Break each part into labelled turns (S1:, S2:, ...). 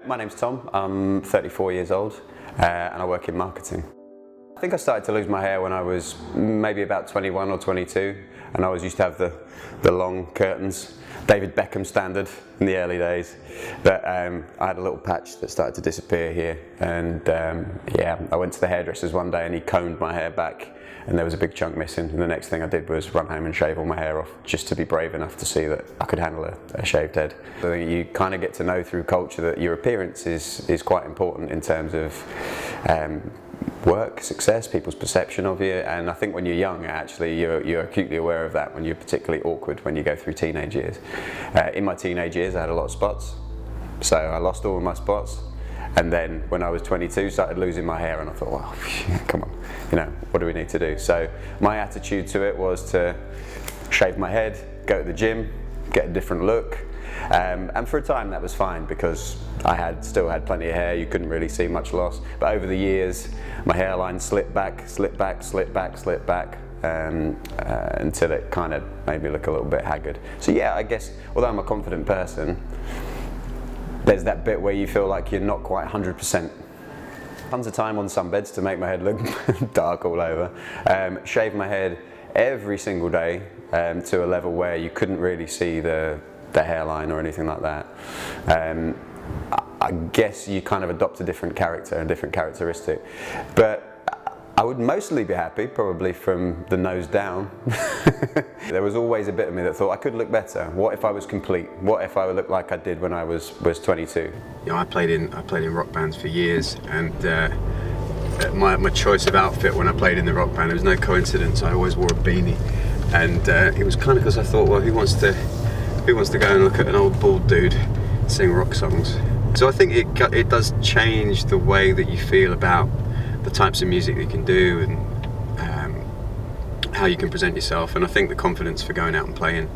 S1: My name's Tom, I'm 34 years old and I work in marketing. I think I started to lose my hair when I was maybe about 21 or 22, and I always used to have the long curtains, David Beckham standard in the early days. But I had a little patch that started to disappear here, and yeah, I went to the hairdresser's one day and he combed my hair back and there was a big chunk missing, and the next thing I did was run home and shave all my hair off just to be brave enough to see that I could handle a shaved head. I think you kind of get to know through culture that your appearance is quite important in terms of work, success, people's perception of you, and I think when you're young actually you're acutely aware of that when you're particularly awkward when you go through teenage years. In my teenage years I had a lot of spots, so I lost all of my spots, and then when I was 22 started losing my hair and I thought, well, come on, you know, what do we need to do? So my attitude to it was to shave my head, go to the gym, get a different look. And for a time that was fine because I still had plenty of hair, you couldn't really see much loss. But over the years, my hairline slipped back, until it kind of made me look a little bit haggard. So yeah, I guess, although I'm a confident person, there's that bit where you feel like you're not quite 100%. Tons of time on sunbeds to make my head look dark all over. Shave my head every single day to a level where you couldn't really see the hairline or anything like that. I guess you kind of adopt a different character and different characteristic, but I would mostly be happy probably from the nose down. There was always a bit of me that thought I could look better. What if I was complete? What if I looked like I did when I was 22?
S2: You know, I played in rock bands for years, and my choice of outfit when I played in the rock band, it was no coincidence. I always wore a beanie, and it was kind of because I thought, well, who wants to go and look at an old bald dude sing rock songs? So I think it does change the way that you feel about the types of music that you can do and how you can present yourself. And I think the confidence for going out and playing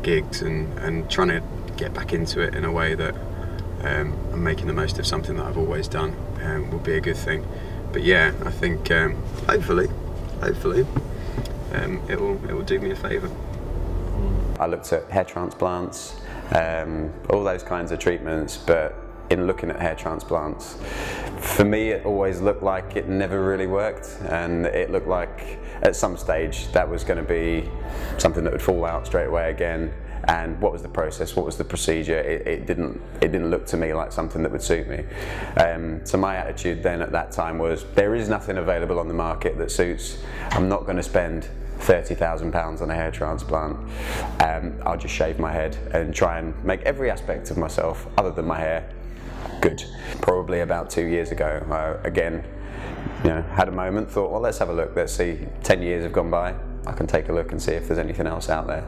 S2: gigs and trying to get back into it in a way that I'm making the most of something that I've always done will be a good thing. But yeah, I think hopefully it will do me a favour.
S1: I looked at hair transplants, all those kinds of treatments, but in looking at hair transplants, for me it always looked like it never really worked, and it looked like at some stage that was going to be something that would fall out straight away again. And what was the process, what was the procedure? It didn't look to me like something that would suit me. So my attitude then at that time was, there is nothing available on the market that suits. I'm not going to spend £30,000 on a hair transplant. I'll just shave my head and try and make every aspect of myself, other than my hair, good. Probably about 2 years ago, I again, you know, had a moment, thought, well, let's have a look, let's see, 10 years have gone by, I can take a look and see if there's anything else out there.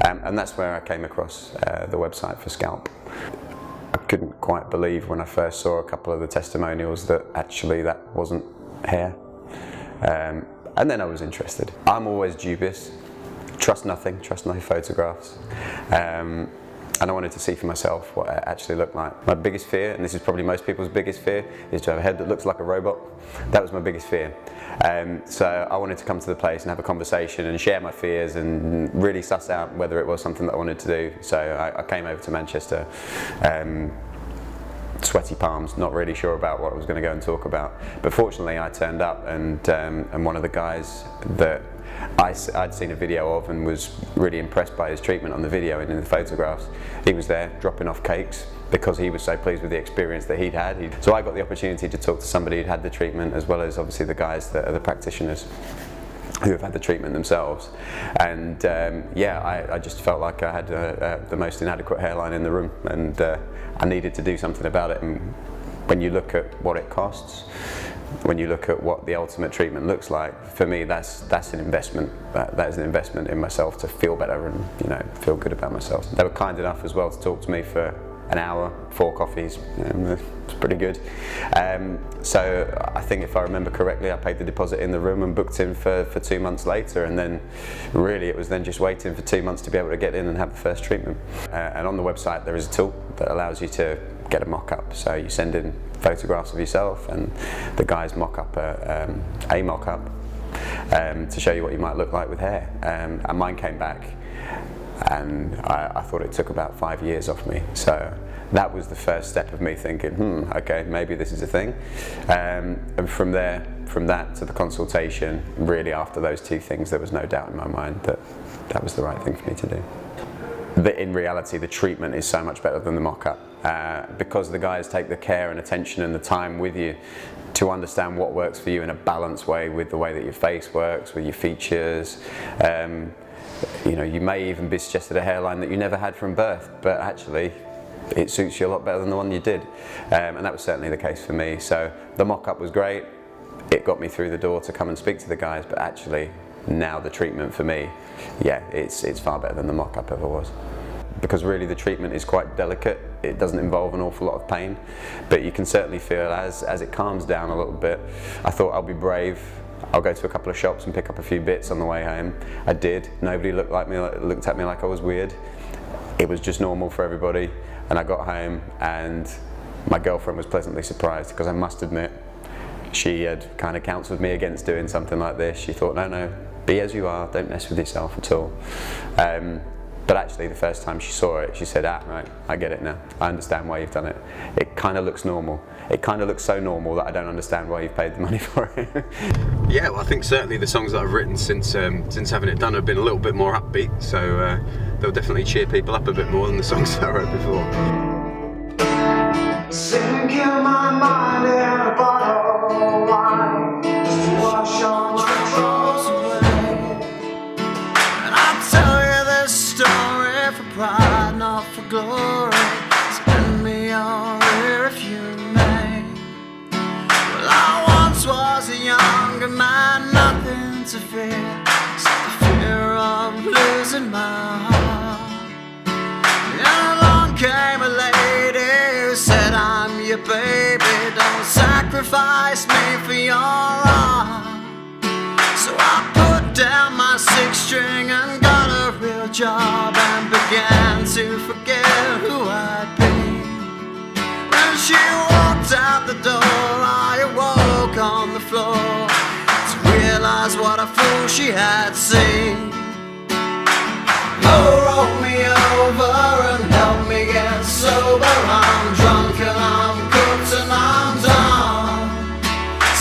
S1: And that's where I came across the website for Scalp. I couldn't quite believe when I first saw a couple of the testimonials that actually that wasn't hair. And then I was interested. I'm always dubious, trust nothing, trust no photographs. And I wanted to see for myself what it actually looked like. My biggest fear, and this is probably most people's biggest fear, is to have a head that looks like a robot. That was my biggest fear. So I wanted to come to the place and have a conversation and share my fears and really suss out whether it was something that I wanted to do. So I came over to Manchester, sweaty palms, not really sure about what I was going to go and talk about. But fortunately I turned up, and one of the guys that I'd seen a video of and was really impressed by his treatment on the video and in the photographs, he was there dropping off cakes because he was so pleased with the experience that he'd had. So I got the opportunity to talk to somebody who'd had the treatment, as well as obviously the guys that are the practitioners who have had the treatment themselves. And yeah, I just felt like I had the most inadequate hairline in the room, and I needed to do something about it. And when you look at what it costs, when you look at what the ultimate treatment looks like, for me that's an investment. That is an investment in myself to feel better and, you know, feel good about myself. They were kind enough as well to talk to me for an hour, 4 coffees. It's pretty good. So I think if I remember correctly, I paid the deposit in the room and booked in for 2 months later, and then really it was then just waiting for 2 months to be able to get in and have the first treatment. And on the website there is a tool that allows you to get a mock-up. So you send in photographs of yourself and the guys mock up a mock-up to show you what you might look like with hair. And mine came back and I thought it took about 5 years off me. So that was the first step of me thinking, okay, maybe this is a thing. And from there, from that to the consultation, really after those two things, there was no doubt in my mind that that was the right thing for me to do. In reality, the treatment is so much better than the mock-up, because the guys take the care and attention and the time with you to understand what works for you in a balanced way, with the way that your face works, with your features. You know, you may even be suggested a hairline that you never had from birth, but actually it suits you a lot better than the one you did. And that was certainly the case for me. So the mock-up was great. It got me through the door to come and speak to the guys, but actually now the treatment for me, yeah, it's far better than the mock-up ever was. Because really the treatment is quite delicate. It doesn't involve an awful lot of pain, but you can certainly feel as it calms down a little bit. I thought, I'll be brave. I'll go to a couple of shops and pick up a few bits on the way home. I did. Nobody looked at me like I was weird. It was just normal for everybody. And I got home and my girlfriend was pleasantly surprised, because I must admit, she had kind of counselled me against doing something like this. She thought, no, be as you are, don't mess with yourself at all. But actually the first time she saw it, she said, right, I get it now. I understand why you've done it. It kind of looks normal. It kind of looks so normal that I don't understand why you've paid the money for it.
S2: Yeah, well, I think certainly the songs that I've written since having it done have been a little bit more upbeat, so they'll definitely cheer people up a bit more than the songs that I wrote before.
S3: Sinking my mind in a bottle of wine, wash all my troubles away. And I'll tell you this story for pride, not for glory. Spin me your ear if you may. Well, I once was a younger man, nothing to fear, except the fear of losing my heart. And along came a lady who said, I'm your baby, don't sacrifice me for your art. So I put down my 6-string and got a real job and began to forget who I'd been. When she walked out the door, I awoke on the floor to realize what a fool she had seen. Oh, roll me over and help me get sober. I'm drunk and I'm cooked and I'm done.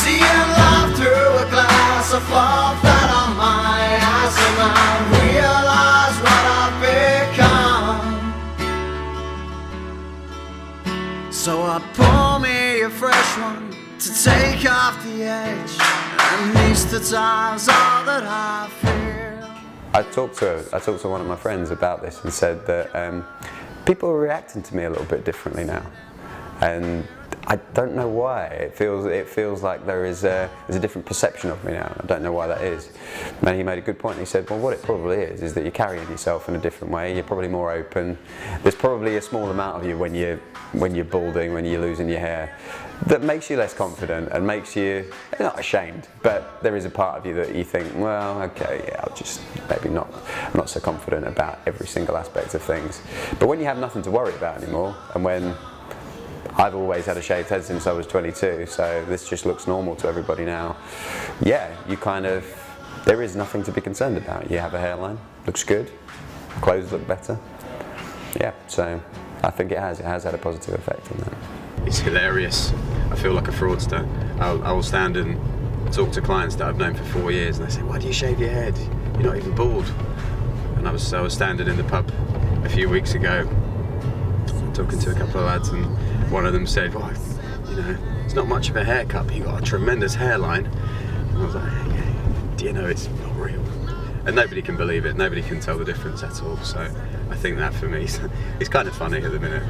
S3: Seeing life through a glass, I fall flat on my ass and I realize what I've become. So I pour me a fresh one to take off the edge, and these the times all that I feel.
S1: I talked to one of my friends about this and said that people are reacting to me a little bit differently now, and I don't know why. It feels like there's a different perception of me now. I don't know why that is. And he made a good point. He said, well, what it probably is that you're carrying yourself in a different way. You're probably more open. There's probably a small amount of you when you're balding, when you're losing your hair, that makes you less confident and makes you not ashamed, but there is a part of you that you think, well, okay, yeah, I'll just maybe I'm not so confident about every single aspect of things. But when you have nothing to worry about anymore, and when I've always had a shaved head since I was 22, so this just looks normal to everybody now, yeah, there is nothing to be concerned about. You have a hairline, looks good, clothes look better. Yeah, so I think it has had a positive effect on that.
S2: It's hilarious. I feel like a fraudster. I will stand and talk to clients that I've known for 4 years, and they say, why do you shave your head? You're not even bald. And I was standing in the pub a few weeks ago talking to a couple of lads, and one of them said, well, it's not much of a haircut, but you've got a tremendous hairline. And I was like, yeah, do you know it's not real? And nobody can believe it. Nobody can tell the difference at all. So I think that for me, it's kind of funny at the minute.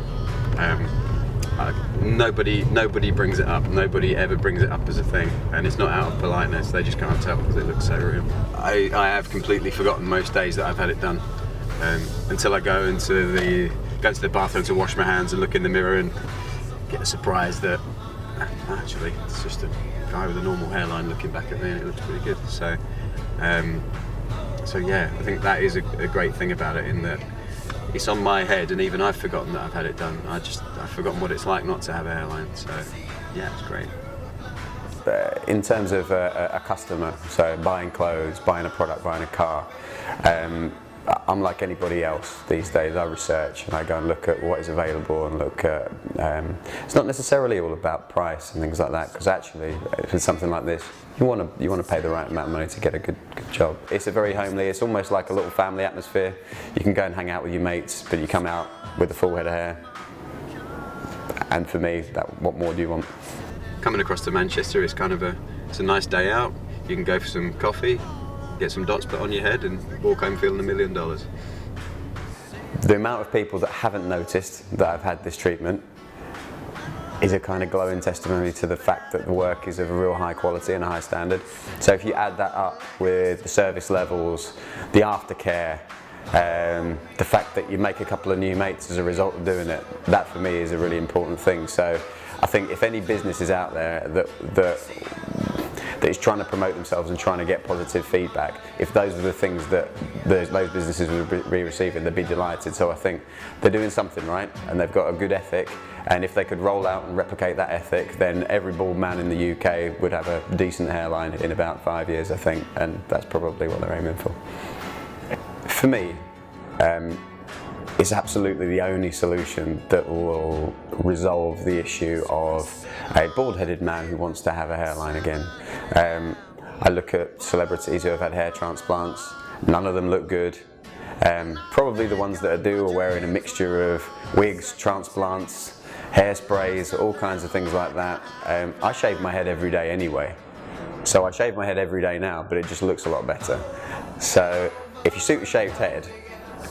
S2: Nobody brings it up. Nobody ever brings it up as a thing, and it's not out of politeness. They just can't tell because it looks so real. I have completely forgotten most days that I've had it done, until I go into the bathroom to wash my hands and look in the mirror and get a surprise that actually it's just a guy with a normal hairline looking back at me, and it looks pretty good. So yeah, I think that is a great thing about it, in that it's on my head, and even I've forgotten that I've had it done. I've forgotten what it's like not to have a hairline. So yeah, it's great.
S1: In terms of a customer, so buying clothes, buying a product, buying a car, I'm like anybody else these days. I research and I go and look at what is available and look at. It's not necessarily all about price and things like that, because actually, for something like this, you want to pay the right amount of money to get a good job. It's a very homely. It's almost like a little family atmosphere. You can go and hang out with your mates, but you come out with a full head of hair. And for me, what more do you want?
S2: Coming across to Manchester is kind of it's a nice day out. You can go for some coffee, get some dots put on your head, and walk home feeling $1 million.
S1: The amount of people that haven't noticed that I've had this treatment is a kind of glowing testimony to the fact that the work is of a real high quality and a high standard. So if you add that up with the service levels, the aftercare, the fact that you make a couple of new mates as a result of doing it, that for me is a really important thing. So I think if any business is out there that is trying to promote themselves and trying to get positive feedback, if those are the things that those businesses would be receiving, they'd be delighted. So I think they're doing something right and they've got a good ethic, and if they could roll out and replicate that ethic, then every bald man in the UK would have a decent hairline in about 5 years, I think, and that's probably what they're aiming for. For me, it's absolutely the only solution that will resolve the issue of a bald-headed man who wants to have a hairline again. I look at celebrities who have had hair transplants. None of them look good. Probably the ones that do are wearing a mixture of wigs, transplants, hairsprays, all kinds of things like that. I shave my head every day anyway. So I shave my head every day now, but it just looks a lot better. So if you suit a shaved head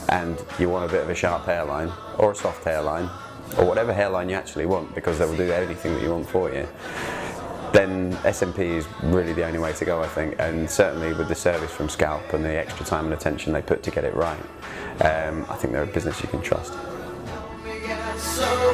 S1: and you want a bit of a sharp hairline or a soft hairline or whatever hairline you actually want, because they will do anything that you want for you, then SMP is really the only way to go, I think, and certainly with the service from Scalp and the extra time and attention they put to get it right, I think they're a business you can trust.
S3: So